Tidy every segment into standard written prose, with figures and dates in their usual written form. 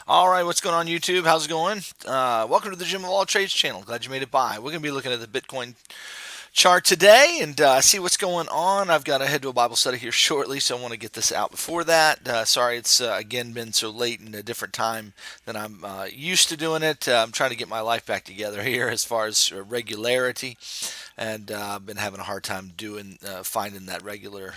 All right, what's going on YouTube? How's it going? Welcome to the Gym of All Trades channel. Glad you made it by. We're going to be looking at the Bitcoin chart today and see what's going on. I've got to head to a Bible study here shortly, so I want to get this out before that. Sorry, it's again been so late and a different time than I'm used to doing it. I'm trying to get my life back together here as far as regularity, and I've been having a hard time doing finding that regular.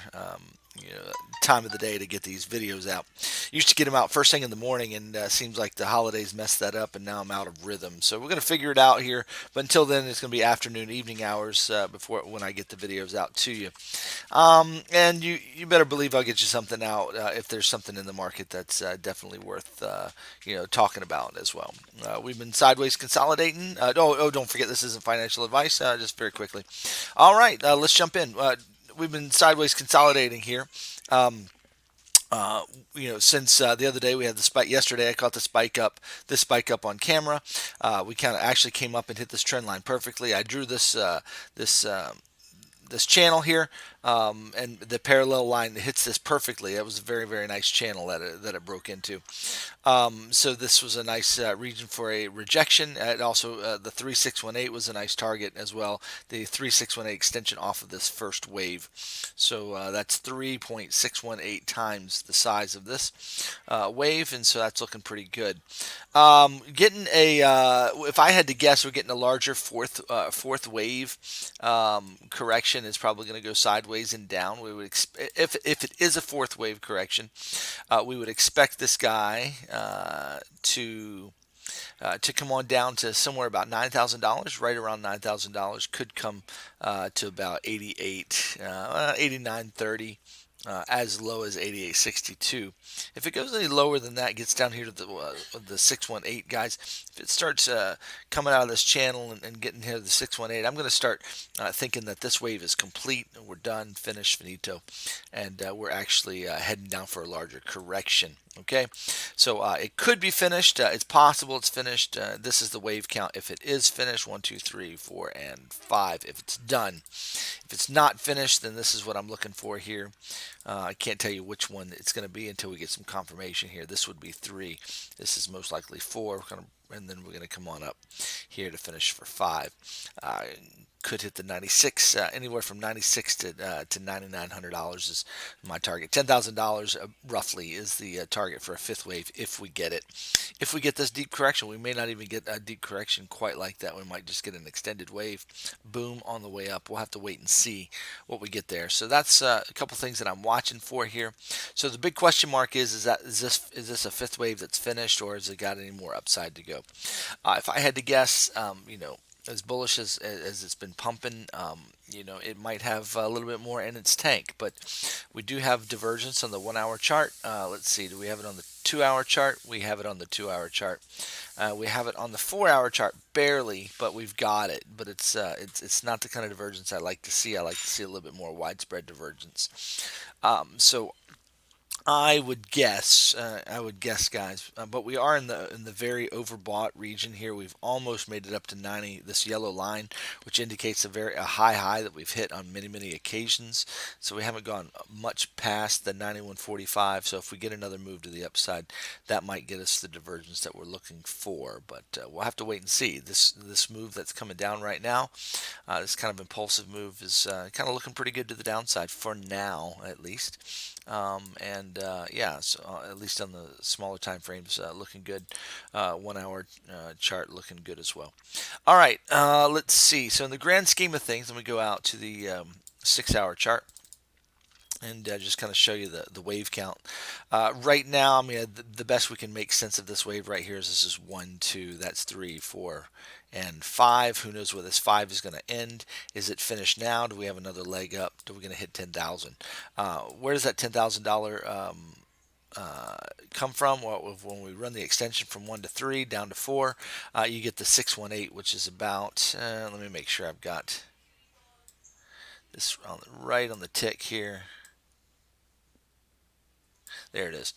Time of the day to get these videos out. Used to get them out first thing in the morning, and seems like the holidays messed that up, and now I'm out of rhythm. So we're gonna figure it out here. But until then, it's gonna be afternoon, evening hours before when I get the videos out to you. And you better believe I'll get you something out if there's something in the market that's definitely worth talking about as well. We've been sideways consolidating. Don't forget this isn't financial advice. Just very quickly. All right, let's jump in. We've been sideways consolidating here. Um, since the other day we had the spike. Yesterday I caught this spike up on camera. We kind of actually came up and hit this trend line perfectly. I drew this this channel here, and the parallel line hits this perfectly. That was a very, very nice channel that it broke into. So this was a nice region for a rejection. It also the 3618 was a nice target as well. The 3618 extension off of this first wave. So that's 3.618 times the size of this wave, and so that's looking pretty good. Getting a if I had to guess, we're getting a larger fourth wave correction is probably going to go sideways and down. We would if it is a fourth wave correction, we would expect this guy to come on down to somewhere about $9,000, right around $9,000. Could come to about 88, 89.30. As low as 88.62. If it goes any lower than that, gets down here to the 618 guys. If it starts coming out of this channel and getting here to the 618, I'm going to start thinking that this wave is complete. We're done, finished, finito, and we're actually heading down for a larger correction. Okay, so it could be finished. It's possible it's finished. This is the wave count. If it is finished, 1, 2, 3, 4, and 5. If it's done, if it's not finished, then this is what I'm looking for here. I can't tell you which one it's going to be until we get some confirmation here. This would be 3. This is most likely 4. And then we're going to come on up here to finish for 5. Could hit the 96, anywhere from 96 to $9,900 is my target. $10,000 roughly is the target for a fifth wave if we get it. If we get this deep correction, we may not even get a deep correction quite like that. We might just get an extended wave, boom, on the way up. We'll have to wait and see what we get there. So that's a couple things that I'm watching for here. So the big question mark is this a fifth wave that's finished, or has it got any more upside to go? If I had to guess, as bullish as it's been pumping, it might have a little bit more in its tank. But we do have divergence on the 1 hour chart. Let's see, do we have it on the 2 hour chart? We have it on the 2 hour chart. We have it on the 4 hour chart, barely, but we've got it. But it's not the kind of divergence I like to see. I like to see a little bit more widespread divergence. So I would guess, guys. But we are in the very overbought region here. We've almost made it up to 90. This yellow line, which indicates a high that we've hit on many occasions. So we haven't gone much past the 91.45. So if we get another move to the upside, that might get us the divergence that we're looking for. But we'll have to wait and see. This move that's coming down right now, this kind of impulsive move is kind of looking pretty good to the downside for now, at least. So at least on the smaller time frames, looking good. 1 hour chart looking good as well. All right, let's see. So in the grand scheme of things, let me go out to the 6 hour chart and just kind of show you the wave count. Right now, I mean, the best we can make sense of this wave right here is this is 1, 2, that's 3, 4, and 5. Who knows where this 5 is going to end? Is it finished now? Do we have another leg up? Do we going to hit 10,000? Where does that $10,000 come from? Well, when we run the extension from 1 to 3 down to 4, you get the 618, which is about. Let me make sure I've got this right on the tick here. There it is.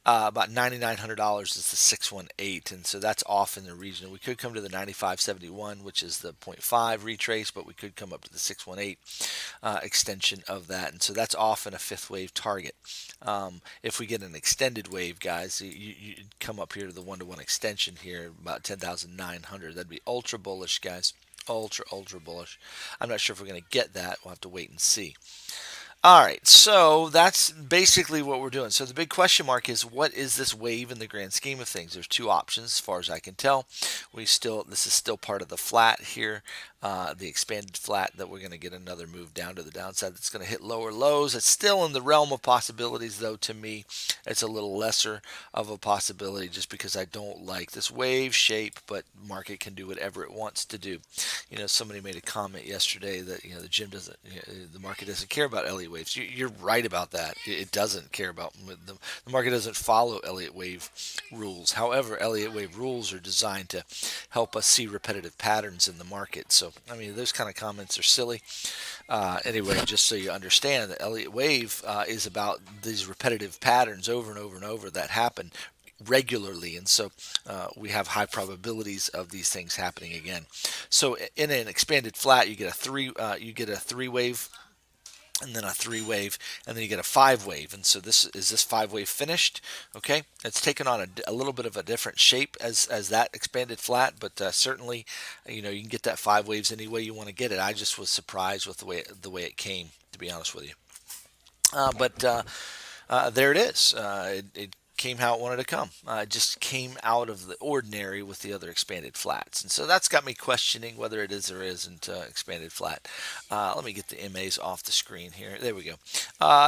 About $9,900 is the 618, and so that's off in the region. We could come to the 9571, which is the point 0.5 retrace, but we could come up to the 618 extension of that, and so that's off in a fifth wave target. If we get an extended wave, guys, you come up here to the 1-to-1 extension here, about 10,900. That'd be ultra bullish, guys. Ultra bullish. I'm not sure if we're going to get that. We'll have to wait and see. All right, so that's basically what we're doing. So the big question mark is, what is this wave in the grand scheme of things? There's two options, as far as I can tell. This is still part of the flat here, the expanded flat, that we're going to get another move down to the downside. That's going to hit lower lows. It's still in the realm of possibilities, though. To me, it's a little lesser of a possibility, just because I don't like this wave shape. But market can do whatever it wants to do. Somebody made a comment yesterday that the market doesn't care about Elliott waves. You're right about that. It doesn't care about the market. Doesn't follow Elliott wave rules. However, Elliott wave rules are designed to help us see repetitive patterns in the market. So those kind of comments are silly. Anyway, just so you understand, the Elliott wave is about these repetitive patterns over and over and over that happen regularly, and so we have high probabilities of these things happening again. So in an expanded flat, you get a three wave, and then a three wave, and then you get a five wave. And so this five wave finished. Okay, it's taken on a little bit of a different shape as that expanded flat, but certainly, you can get that five waves any way you want to get it. I just was surprised with the way it came, to be honest with you. But there it is. It came how it wanted to come. It just came out of the ordinary with the other expanded flats. And so that's got me questioning whether it is or isn't expanded flat. Let me get the MAs off the screen here. There we go.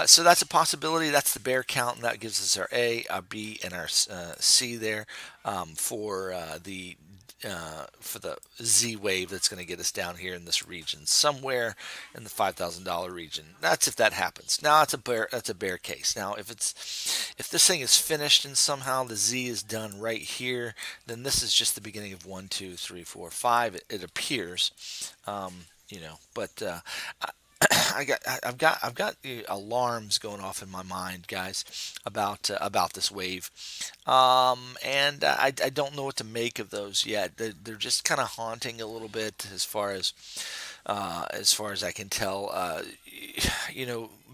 So that's a possibility. That's the bear count, and that gives us our A, our B, and our C there for the Z wave that's going to get us down here in this region, somewhere in the $5,000 region. That's if that happens. Now that's a bear case. Now if this thing is finished and somehow the Z is done right here, then this is just the beginning of 1, 2, 3, 4, 5. It appears, but. I've got alarms going off in my mind, guys, about this wave, and I don't know what to make of those yet. They're just kind of haunting a little bit, as far as I can tell.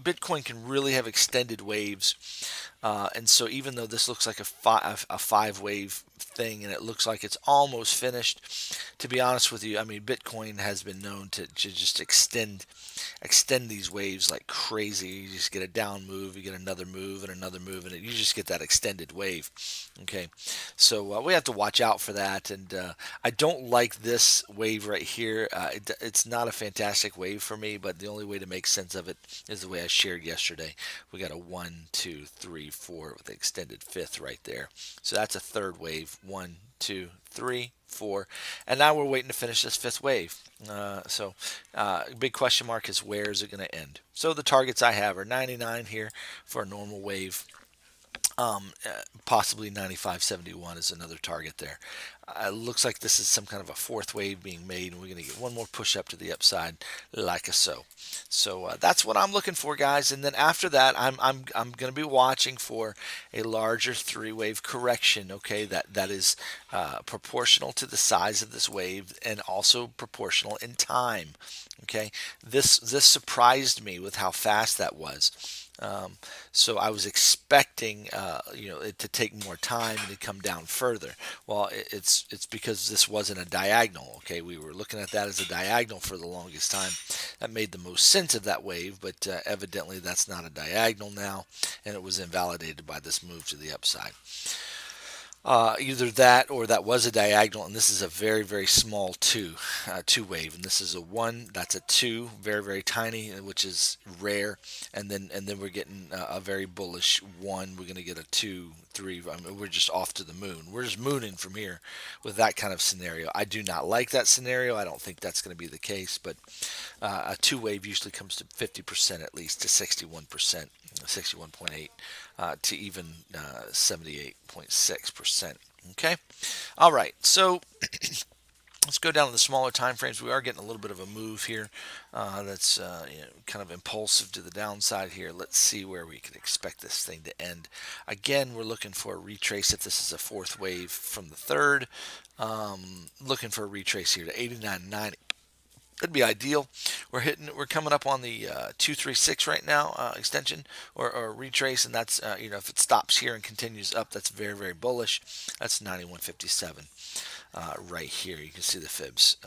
Bitcoin can really have extended waves, and so even though this looks like a five wave thing, and it looks like it's almost finished, to be honest with you, Bitcoin has been known to just extend these waves like crazy. You just get a down move, you get another move, and you just get that extended wave. Okay, so we have to watch out for that, and I don't like this wave right here. It's not a fantastic wave for me, but the only way to make sense of it is the way I shared yesterday. We got a 1, 2, 3, 4 with the extended fifth right there. So that's a third wave. 1, 2, 3, 4, and now we're waiting to finish this fifth wave. Big question mark is, where is it going to end? So the targets I have are 99 here for a normal wave. Possibly 95.71 is another target there. Looks like this is some kind of a fourth wave being made, and we're going to get one more push up to the upside, like so. So that's what I'm looking for, guys. And then after that, I'm going to be watching for a larger three wave correction. Okay, that is proportional to the size of this wave and also proportional in time. Okay, this surprised me with how fast that was. So I was expecting, it to take more time and to come down further. Well, it's because this wasn't a diagonal. Okay, we were looking at that as a diagonal for the longest time. That made the most sense of that wave, but evidently that's not a diagonal now, and it was invalidated by this move to the upside. Either that or that was a diagonal, and this is a very, very small two wave, and this is a 1. That's a 2, very, very tiny, which is rare, and then we're getting a very bullish 1. We're going to get a 2, 3. We're just off to the moon. We're just mooning from here with that kind of scenario. I do not like that scenario. I don't think that's going to be the case, but a 2 wave usually comes to 50% at least, to 61%, 61.8. To even 78.6%. Okay, all right. So Let's go down to the smaller time frames. We are getting a little bit of a move here. That's kind of impulsive to the downside here. Let's see where we can expect this thing to end. Again, we're looking for a retrace if this is a fourth wave from the third. Looking for a retrace here to 89.90. That'd be ideal. We're coming up on the 236 right now, extension or retrace, and that's if it stops here and continues up, that's very very bullish. That's 91.57 right here. You can see the fibs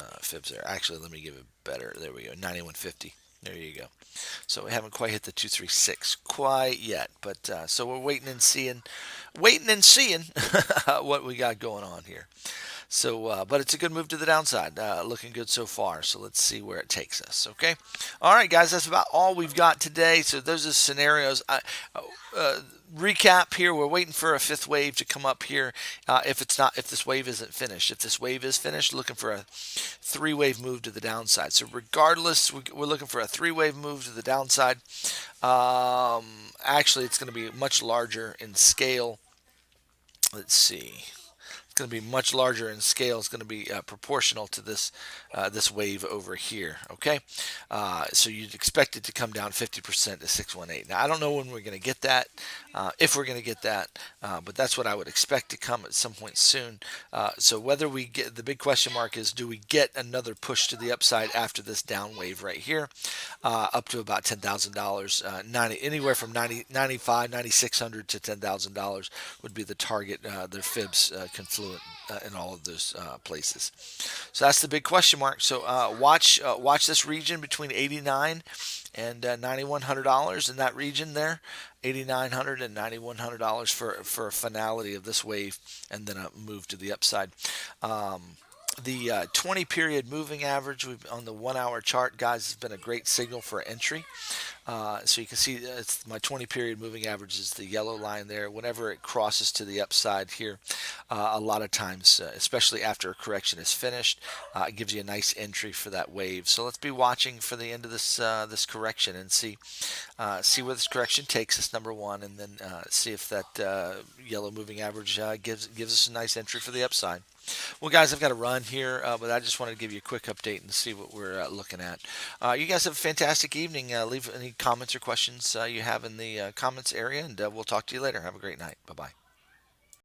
there. Actually, let me give it better. There we go, 91.50. There you go. So we haven't quite hit the 236 quite yet, but so we're waiting and seeing what we got going on here. So, but it's a good move to the downside. Looking good so far. So let's see where it takes us. Okay. All right, guys. That's about all we've got today. So those are scenarios. Recap here. We're waiting for a fifth wave to come up here. If this wave isn't finished. If this wave is finished, looking for a three-wave move to the downside. So regardless, we're looking for a three-wave move to the downside. Actually, it's going to be much larger in scale. Let's see. It's going to be much larger in scale. It's going to be proportional to this wave over here. Okay, so you'd expect it to come down 50% to 618. Now I don't know when we're going to get that, if we're going to get that, but that's what I would expect to come at some point soon. So whether we get, the big question mark is, do we get another push to the upside after this down wave right here, up to about $10,000, anywhere from 9,600 to $10,000 would be the target. The fibs confluent in all of those places. So that's the big question mark. So watch this region between 89 and $9,100 in that region there, $8,900 and $9,100 for a finality of this wave, and then a move to the upside. The 20 period moving average on the 1 hour chart, guys, has been a great signal for entry. So you can see it's my 20 period moving average is the yellow line there. Whenever it crosses to the upside here, a lot of times, especially after a correction is finished, it gives you a nice entry for that wave. So let's be watching for the end of this correction and see where this correction takes us, number one, and then see if that yellow moving average gives us a nice entry for the upside. Well, guys, I've got to run here, but I just wanted to give you a quick update and see what we're looking at. You guys have a fantastic evening. Leave any comments or questions you have in the comments area, and we'll talk to you later. Have a great night. Bye-bye.